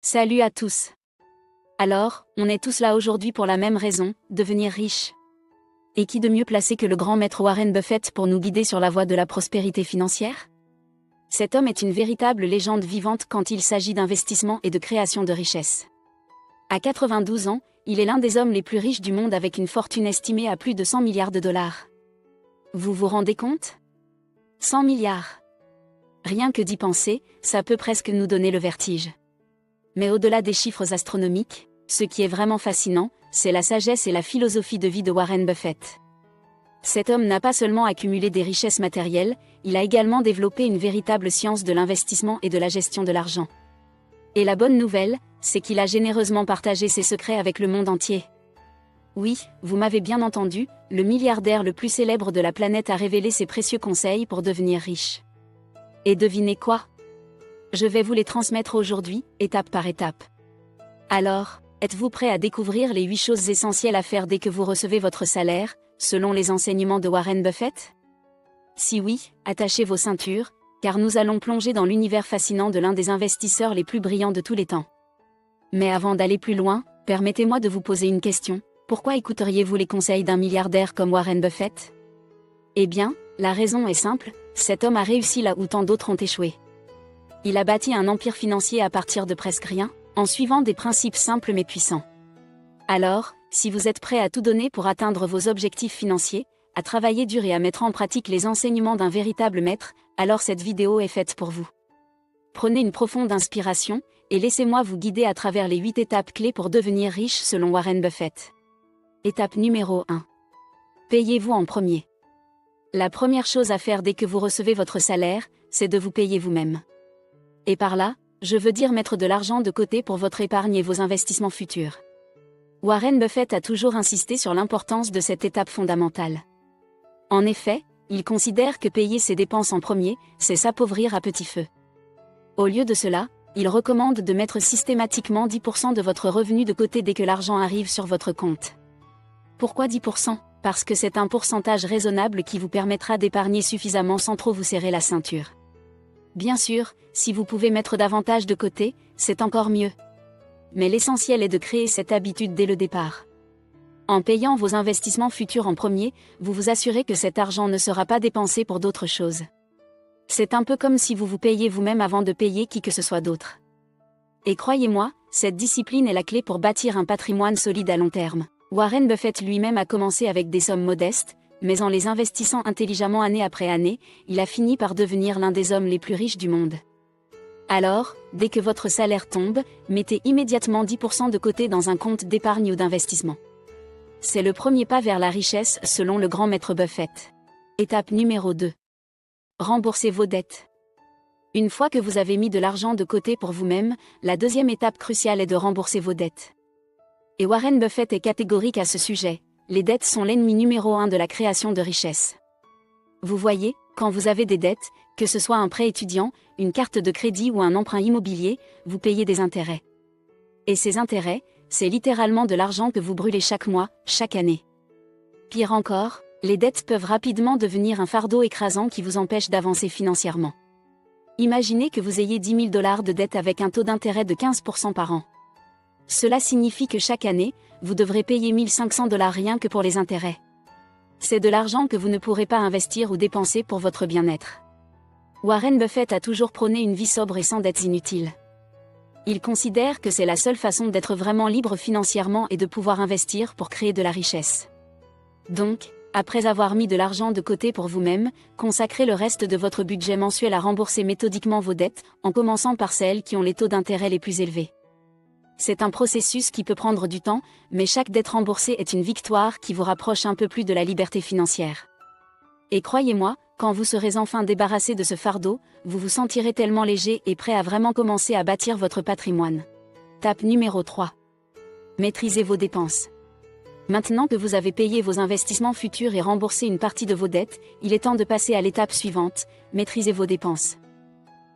Salut à tous. Alors, on est tous là aujourd'hui pour la même raison, devenir riche. Et qui de mieux placé que le grand maître Warren Buffett pour nous guider sur la voie de la prospérité financière? Cet homme est une véritable légende vivante quand il s'agit d'investissement et de création de richesses. À 92 ans, il est l'un des hommes les plus riches du monde avec une fortune estimée à plus de 100 milliards de dollars. Vous vous rendez compte? 100 milliards. Rien que d'y penser, ça peut presque nous donner le vertige. Mais au-delà des chiffres astronomiques, ce qui est vraiment fascinant, c'est la sagesse et la philosophie de vie de Warren Buffett. Cet homme n'a pas seulement accumulé des richesses matérielles, il a également développé une véritable science de l'investissement et de la gestion de l'argent. Et la bonne nouvelle, c'est qu'il a généreusement partagé ses secrets avec le monde entier. Oui, vous m'avez bien entendu, le milliardaire le plus célèbre de la planète a révélé ses précieux conseils pour devenir riche. Et devinez quoi? Je vais vous les transmettre aujourd'hui, étape par étape. Alors, êtes-vous prêt à découvrir les 8 choses essentielles à faire dès que vous recevez votre salaire, selon les enseignements de Warren Buffett? Si oui, attachez vos ceintures, car nous allons plonger dans l'univers fascinant de l'un des investisseurs les plus brillants de tous les temps. Mais avant d'aller plus loin, permettez-moi de vous poser une question. Pourquoi écouteriez-vous les conseils d'un milliardaire comme Warren Buffett? Eh bien, la raison est simple, cet homme a réussi là où tant d'autres ont échoué. Il a bâti un empire financier à partir de presque rien, en suivant des principes simples mais puissants. Alors, si vous êtes prêt à tout donner pour atteindre vos objectifs financiers, à travailler dur et à mettre en pratique les enseignements d'un véritable maître, alors cette vidéo est faite pour vous. Prenez une profonde inspiration, et laissez-moi vous guider à travers les 8 étapes clés pour devenir riche selon Warren Buffett. Étape numéro 1. Payez-vous en premier. La première chose à faire dès que vous recevez votre salaire, c'est de vous payer vous-même. Et par là, je veux dire mettre de l'argent de côté pour votre épargne et vos investissements futurs. Warren Buffett a toujours insisté sur l'importance de cette étape fondamentale. En effet, il considère que payer ses dépenses en premier, c'est s'appauvrir à petit feu. Au lieu de cela, il recommande de mettre systématiquement 10% de votre revenu de côté dès que l'argent arrive sur votre compte. Pourquoi 10%? Parce que c'est un pourcentage raisonnable qui vous permettra d'épargner suffisamment sans trop vous serrer la ceinture. Bien sûr, si vous pouvez mettre davantage de côté, c'est encore mieux. Mais l'essentiel est de créer cette habitude dès le départ. En payant vos investissements futurs en premier, vous vous assurez que cet argent ne sera pas dépensé pour d'autres choses. C'est un peu comme si vous vous payiez vous-même avant de payer qui que ce soit d'autre. Et croyez-moi, cette discipline est la clé pour bâtir un patrimoine solide à long terme. Warren Buffett lui-même a commencé avec des sommes modestes, mais en les investissant intelligemment année après année, il a fini par devenir l'un des hommes les plus riches du monde. Alors, dès que votre salaire tombe, mettez immédiatement 10% de côté dans un compte d'épargne ou d'investissement. C'est le premier pas vers la richesse selon le grand maître Buffett. Étape numéro 2. Remboursez vos dettes. Une fois que vous avez mis de l'argent de côté pour vous-même, la deuxième étape cruciale est de rembourser vos dettes. Et Warren Buffett est catégorique à ce sujet. Les dettes sont l'ennemi numéro 1 de la création de richesse. Vous voyez, quand vous avez des dettes, que ce soit un prêt étudiant, une carte de crédit ou un emprunt immobilier, vous payez des intérêts. Et ces intérêts, c'est littéralement de l'argent que vous brûlez chaque mois, chaque année. Pire encore, les dettes peuvent rapidement devenir un fardeau écrasant qui vous empêche d'avancer financièrement. Imaginez que vous ayez 10 000 $ de dettes avec un taux d'intérêt de 15% par an. Cela signifie que chaque année, vous devrez payer 1 500 $ rien que pour les intérêts. C'est de l'argent que vous ne pourrez pas investir ou dépenser pour votre bien-être. Warren Buffett a toujours prôné une vie sobre et sans dettes inutiles. Il considère que c'est la seule façon d'être vraiment libre financièrement et de pouvoir investir pour créer de la richesse. Donc, après avoir mis de l'argent de côté pour vous-même, consacrez le reste de votre budget mensuel à rembourser méthodiquement vos dettes, en commençant par celles qui ont les taux d'intérêt les plus élevés. C'est un processus qui peut prendre du temps, mais chaque dette remboursée est une victoire qui vous rapproche un peu plus de la liberté financière. Et croyez-moi, quand vous serez enfin débarrassé de ce fardeau, vous vous sentirez tellement léger et prêt à vraiment commencer à bâtir votre patrimoine. Étape numéro 3. Maîtrisez vos dépenses. Maintenant que vous avez payé vos investissements futurs et remboursé une partie de vos dettes, il est temps de passer à l'étape suivante, maîtrisez vos dépenses.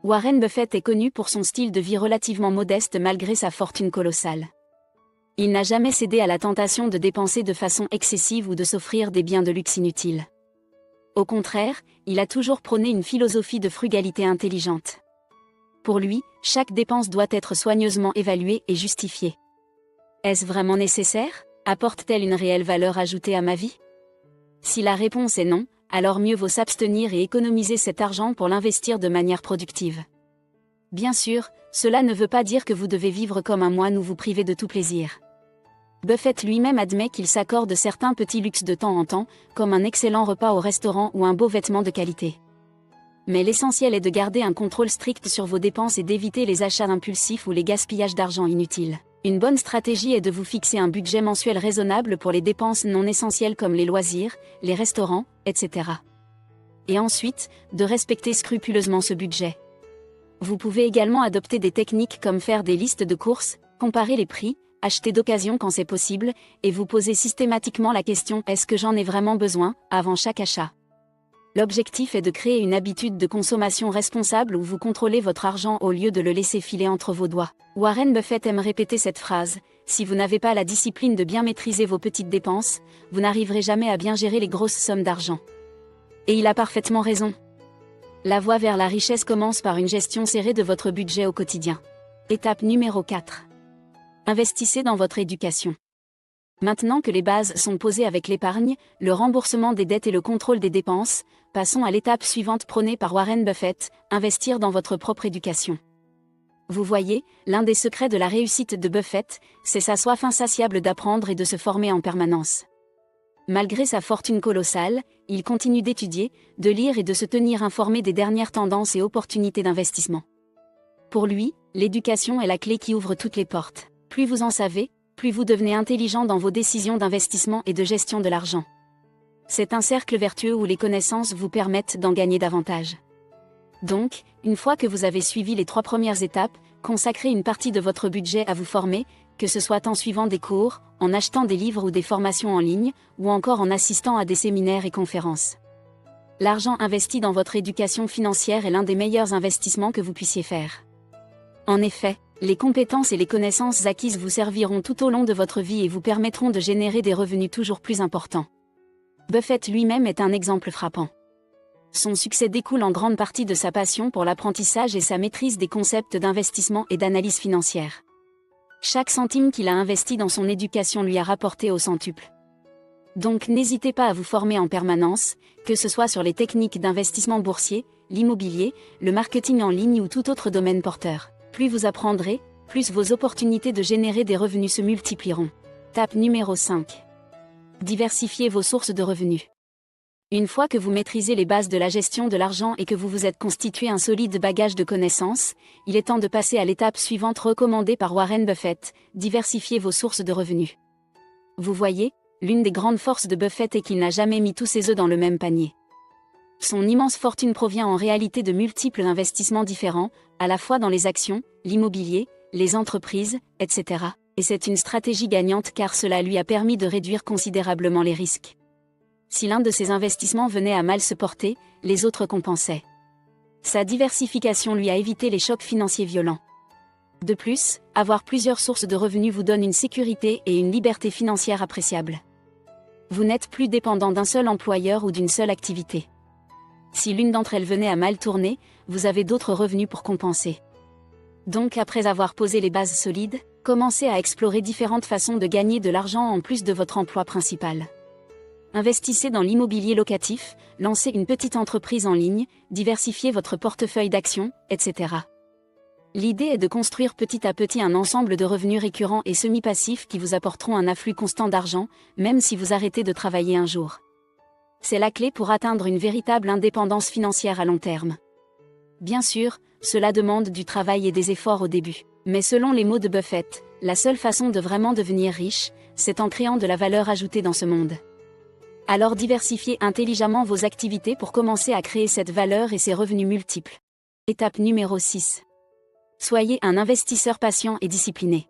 Warren Buffett est connu pour son style de vie relativement modeste malgré sa fortune colossale. Il n'a jamais cédé à la tentation de dépenser de façon excessive ou de s'offrir des biens de luxe inutiles. Au contraire, il a toujours prôné une philosophie de frugalité intelligente. Pour lui, chaque dépense doit être soigneusement évaluée et justifiée. Est-ce vraiment nécessaire? Apporte-t-elle une réelle valeur ajoutée à ma vie? Si la réponse est non, alors mieux vaut s'abstenir et économiser cet argent pour l'investir de manière productive. Bien sûr, cela ne veut pas dire que vous devez vivre comme un moine ou vous priver de tout plaisir. Buffett lui-même admet qu'il s'accorde certains petits luxes de temps en temps, comme un excellent repas au restaurant ou un beau vêtement de qualité. Mais l'essentiel est de garder un contrôle strict sur vos dépenses et d'éviter les achats impulsifs ou les gaspillages d'argent inutiles. Une bonne stratégie est de vous fixer un budget mensuel raisonnable pour les dépenses non essentielles comme les loisirs, les restaurants, etc. Et ensuite, de respecter scrupuleusement ce budget. Vous pouvez également adopter des techniques comme faire des listes de courses, comparer les prix, acheter d'occasion quand c'est possible, et vous poser systématiquement la question « Est-ce que j'en ai vraiment besoin ?» avant chaque achat. L'objectif est de créer une habitude de consommation responsable où vous contrôlez votre argent au lieu de le laisser filer entre vos doigts. Warren Buffett aime répéter cette phrase: si vous n'avez pas la discipline de bien maîtriser vos petites dépenses, vous n'arriverez jamais à bien gérer les grosses sommes d'argent. Et il a parfaitement raison. La voie vers la richesse commence par une gestion serrée de votre budget au quotidien. Étape numéro 4. Investissez dans votre éducation. Maintenant que les bases sont posées avec l'épargne, le remboursement des dettes et le contrôle des dépenses, passons à l'étape suivante prônée par Warren Buffett, investir dans votre propre éducation. Vous voyez, l'un des secrets de la réussite de Buffett, c'est sa soif insatiable d'apprendre et de se former en permanence. Malgré sa fortune colossale, il continue d'étudier, de lire et de se tenir informé des dernières tendances et opportunités d'investissement. Pour lui, l'éducation est la clé qui ouvre toutes les portes. Plus vous en savez, plus vous devenez intelligent dans vos décisions d'investissement et de gestion de l'argent. C'est un cercle vertueux où les connaissances vous permettent d'en gagner davantage. Donc, une fois que vous avez suivi les 3 premières étapes, consacrez une partie de votre budget à vous former, que ce soit en suivant des cours, en achetant des livres ou des formations en ligne, ou encore en assistant à des séminaires et conférences. L'argent investi dans votre éducation financière est l'un des meilleurs investissements que vous puissiez faire. En effet, les compétences et les connaissances acquises vous serviront tout au long de votre vie et vous permettront de générer des revenus toujours plus importants. Buffett lui-même est un exemple frappant. Son succès découle en grande partie de sa passion pour l'apprentissage et sa maîtrise des concepts d'investissement et d'analyse financière. Chaque centime qu'il a investi dans son éducation lui a rapporté au centuple. Donc n'hésitez pas à vous former en permanence, que ce soit sur les techniques d'investissement boursier, l'immobilier, le marketing en ligne ou tout autre domaine porteur. Plus vous apprendrez, plus vos opportunités de générer des revenus se multiplieront. Étape numéro 5. Diversifiez vos sources de revenus. Une fois que vous maîtrisez les bases de la gestion de l'argent et que vous vous êtes constitué un solide bagage de connaissances, il est temps de passer à l'étape suivante recommandée par Warren Buffett, diversifier vos sources de revenus. Vous voyez, l'une des grandes forces de Buffett est qu'il n'a jamais mis tous ses œufs dans le même panier. Son immense fortune provient en réalité de multiples investissements différents, à la fois dans les actions, l'immobilier, les entreprises, etc. Et c'est une stratégie gagnante car cela lui a permis de réduire considérablement les risques. Si l'un de ses investissements venait à mal se porter, les autres compensaient. Sa diversification lui a évité les chocs financiers violents. De plus, avoir plusieurs sources de revenus vous donne une sécurité et une liberté financière appréciables. Vous n'êtes plus dépendant d'un seul employeur ou d'une seule activité. Si l'une d'entre elles venait à mal tourner, vous avez d'autres revenus pour compenser. Donc après avoir posé les bases solides, commencez à explorer différentes façons de gagner de l'argent en plus de votre emploi principal. Investissez dans l'immobilier locatif, lancez une petite entreprise en ligne, diversifiez votre portefeuille d'actions, etc. L'idée est de construire petit à petit un ensemble de revenus récurrents et semi-passifs qui vous apporteront un afflux constant d'argent, même si vous arrêtez de travailler un jour. C'est la clé pour atteindre une véritable indépendance financière à long terme. Bien sûr, cela demande du travail et des efforts au début. Mais selon les mots de Buffett, la seule façon de vraiment devenir riche, c'est en créant de la valeur ajoutée dans ce monde. Alors diversifiez intelligemment vos activités pour commencer à créer cette valeur et ces revenus multiples. Étape numéro 6. Soyez un investisseur patient et discipliné.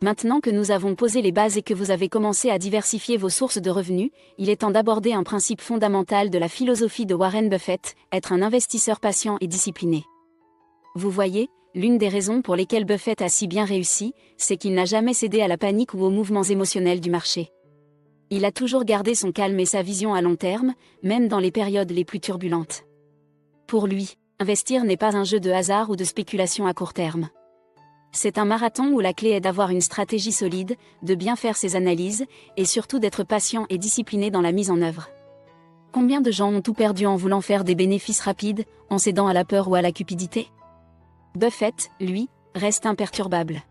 Maintenant que nous avons posé les bases et que vous avez commencé à diversifier vos sources de revenus, il est temps d'aborder un principe fondamental de la philosophie de Warren Buffett, être un investisseur patient et discipliné. Vous voyez, l'une des raisons pour lesquelles Buffett a si bien réussi, c'est qu'il n'a jamais cédé à la panique ou aux mouvements émotionnels du marché. Il a toujours gardé son calme et sa vision à long terme, même dans les périodes les plus turbulentes. Pour lui, Investir n'est pas un jeu de hasard ou de spéculation à court terme. C'est un marathon où la clé est d'avoir une stratégie solide, de bien faire ses analyses, et surtout d'être patient et discipliné dans la mise en œuvre. Combien de gens ont tout perdu en voulant faire des bénéfices rapides, en cédant à la peur ou à la cupidité? Buffett, lui, reste imperturbable.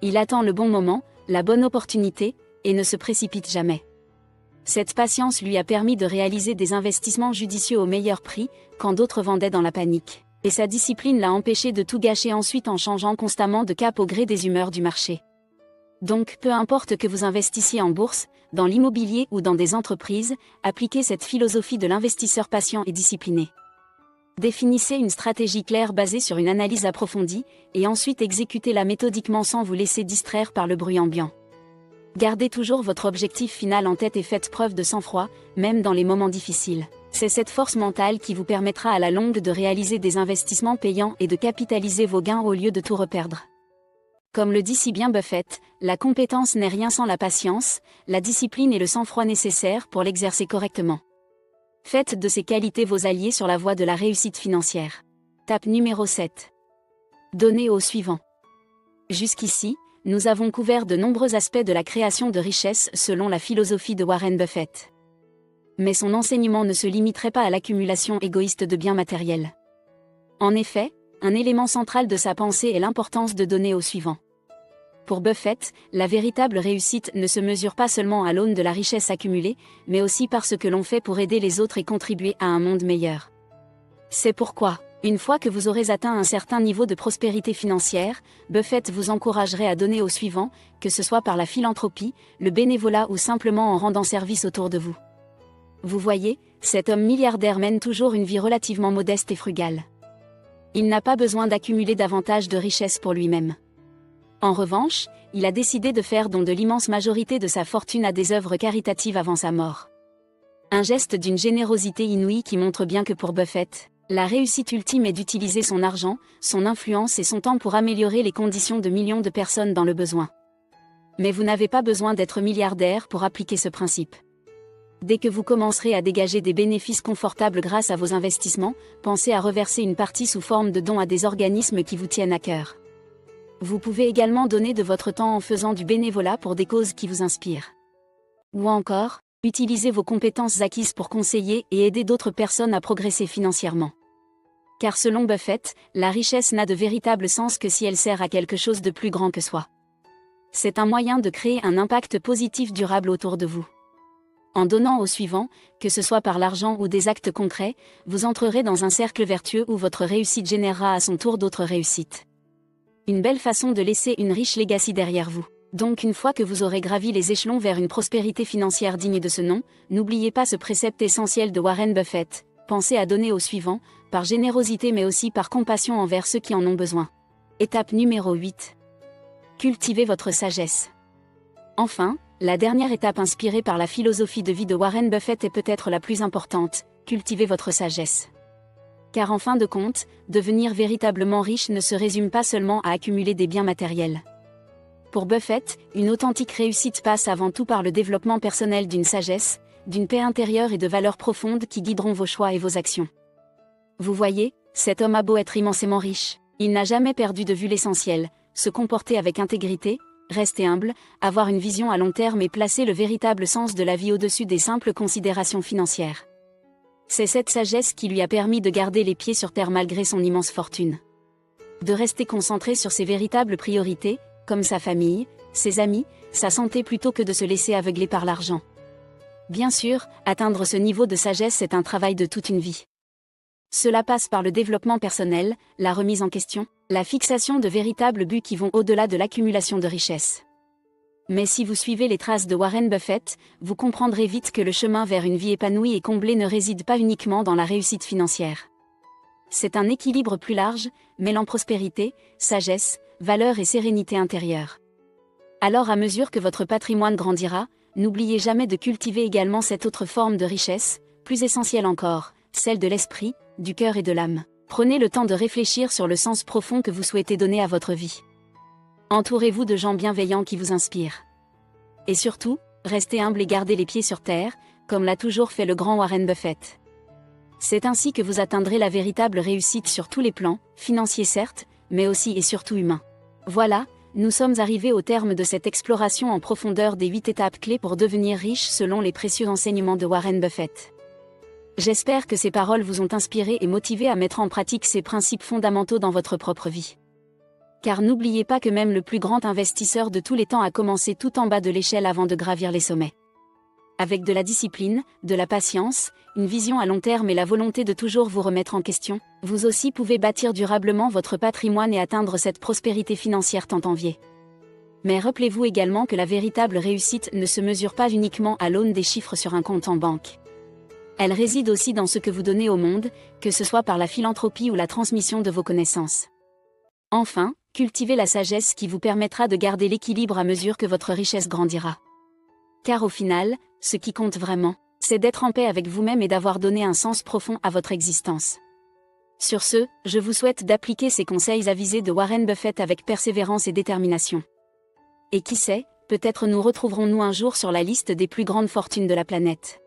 Il attend le bon moment, la bonne opportunité, et ne se précipite jamais. Cette patience lui a permis de réaliser des investissements judicieux au meilleur prix, quand d'autres vendaient dans la panique. Et sa discipline l'a empêché de tout gâcher ensuite en changeant constamment de cap au gré des humeurs du marché. Donc, peu importe que vous investissiez en bourse, dans l'immobilier ou dans des entreprises, appliquez cette philosophie de l'investisseur patient et discipliné. Définissez une stratégie claire basée sur une analyse approfondie, et ensuite exécutez-la méthodiquement sans vous laisser distraire par le bruit ambiant. Gardez toujours votre objectif final en tête et faites preuve de sang-froid, même dans les moments difficiles. C'est cette force mentale qui vous permettra à la longue de réaliser des investissements payants et de capitaliser vos gains au lieu de tout reperdre. Comme le dit si bien Buffett, la compétence n'est rien sans la patience, la discipline et le sang-froid nécessaires pour l'exercer correctement. Faites de ces qualités vos alliés sur la voie de la réussite financière. Étape numéro 7. Donnez au suivant. Jusqu'ici, nous avons couvert de nombreux aspects de la création de richesse selon la philosophie de Warren Buffett. Mais son enseignement ne se limiterait pas à l'accumulation égoïste de biens matériels. En effet, un élément central de sa pensée est l'importance de donner au suivant. Pour Buffett, la véritable réussite ne se mesure pas seulement à l'aune de la richesse accumulée, mais aussi par ce que l'on fait pour aider les autres et contribuer à un monde meilleur. C'est pourquoi, une fois que vous aurez atteint un certain niveau de prospérité financière, Buffett vous encouragerait à donner au suivant, que ce soit par la philanthropie, le bénévolat ou simplement en rendant service autour de vous. Vous voyez, cet homme milliardaire mène toujours une vie relativement modeste et frugale. Il n'a pas besoin d'accumuler davantage de richesses pour lui-même. En revanche, il a décidé de faire don de l'immense majorité de sa fortune à des œuvres caritatives avant sa mort. Un geste d'une générosité inouïe qui montre bien que pour Buffett, la réussite ultime est d'utiliser son argent, son influence et son temps pour améliorer les conditions de millions de personnes dans le besoin. Mais vous n'avez pas besoin d'être milliardaire pour appliquer ce principe. Dès que vous commencerez à dégager des bénéfices confortables grâce à vos investissements, pensez à reverser une partie sous forme de dons à des organismes qui vous tiennent à cœur. Vous pouvez également donner de votre temps en faisant du bénévolat pour des causes qui vous inspirent. Ou encore, utilisez vos compétences acquises pour conseiller et aider d'autres personnes à progresser financièrement. Car selon Buffett, la richesse n'a de véritable sens que si elle sert à quelque chose de plus grand que soi. C'est un moyen de créer un impact positif durable autour de vous. En donnant au suivant, que ce soit par l'argent ou des actes concrets, vous entrerez dans un cercle vertueux où votre réussite générera à son tour d'autres réussites. Une belle façon de laisser une riche legacy derrière vous. Donc une fois que vous aurez gravi les échelons vers une prospérité financière digne de ce nom, n'oubliez pas ce précepte essentiel de Warren Buffett, pensez à donner au suivant, par générosité mais aussi par compassion envers ceux qui en ont besoin. Étape numéro 8. Cultivez votre sagesse. Enfin, la dernière étape inspirée par la philosophie de vie de Warren Buffett est peut-être la plus importante, cultivez votre sagesse. Car en fin de compte, devenir véritablement riche ne se résume pas seulement à accumuler des biens matériels. Pour Buffett, une authentique réussite passe avant tout par le développement personnel d'une sagesse, d'une paix intérieure et de valeurs profondes qui guideront vos choix et vos actions. Vous voyez, cet homme a beau être immensément riche, il n'a jamais perdu de vue l'essentiel, se comporter avec intégrité, rester humble, avoir une vision à long terme et placer le véritable sens de la vie au-dessus des simples considérations financières. C'est cette sagesse qui lui a permis de garder les pieds sur terre malgré son immense fortune. De rester concentré sur ses véritables priorités, comme sa famille, ses amis, sa santé plutôt que de se laisser aveugler par l'argent. Bien sûr, atteindre ce niveau de sagesse est un travail de toute une vie. Cela passe par le développement personnel, la remise en question, la fixation de véritables buts qui vont au-delà de l'accumulation de richesses. Mais si vous suivez les traces de Warren Buffett, vous comprendrez vite que le chemin vers une vie épanouie et comblée ne réside pas uniquement dans la réussite financière. C'est un équilibre plus large, mêlant prospérité, sagesse, valeur et sérénité intérieure. Alors à mesure que votre patrimoine grandira, n'oubliez jamais de cultiver également cette autre forme de richesse, plus essentielle encore, celle de l'esprit, du cœur et de l'âme. Prenez le temps de réfléchir sur le sens profond que vous souhaitez donner à votre vie. Entourez-vous de gens bienveillants qui vous inspirent. Et surtout, restez humble et gardez les pieds sur terre, comme l'a toujours fait le grand Warren Buffett. C'est ainsi que vous atteindrez la véritable réussite sur tous les plans, financiers certes, mais aussi et surtout humains. Voilà, nous sommes arrivés au terme de cette exploration en profondeur des 8 étapes clés pour devenir riche selon les précieux enseignements de Warren Buffett. J'espère que ces paroles vous ont inspiré et motivé à mettre en pratique ces principes fondamentaux dans votre propre vie. Car n'oubliez pas que même le plus grand investisseur de tous les temps a commencé tout en bas de l'échelle avant de gravir les sommets. Avec de la discipline, de la patience, une vision à long terme et la volonté de toujours vous remettre en question, vous aussi pouvez bâtir durablement votre patrimoine et atteindre cette prospérité financière tant enviée. Mais rappelez-vous également que la véritable réussite ne se mesure pas uniquement à l'aune des chiffres sur un compte en banque. Elle réside aussi dans ce que vous donnez au monde, que ce soit par la philanthropie ou la transmission de vos connaissances. Enfin, cultivez la sagesse qui vous permettra de garder l'équilibre à mesure que votre richesse grandira. Car au final, ce qui compte vraiment, c'est d'être en paix avec vous-même et d'avoir donné un sens profond à votre existence. Sur ce, je vous souhaite d'appliquer ces conseils avisés de Warren Buffett avec persévérance et détermination. Et qui sait, peut-être nous retrouverons-nous un jour sur la liste des plus grandes fortunes de la planète.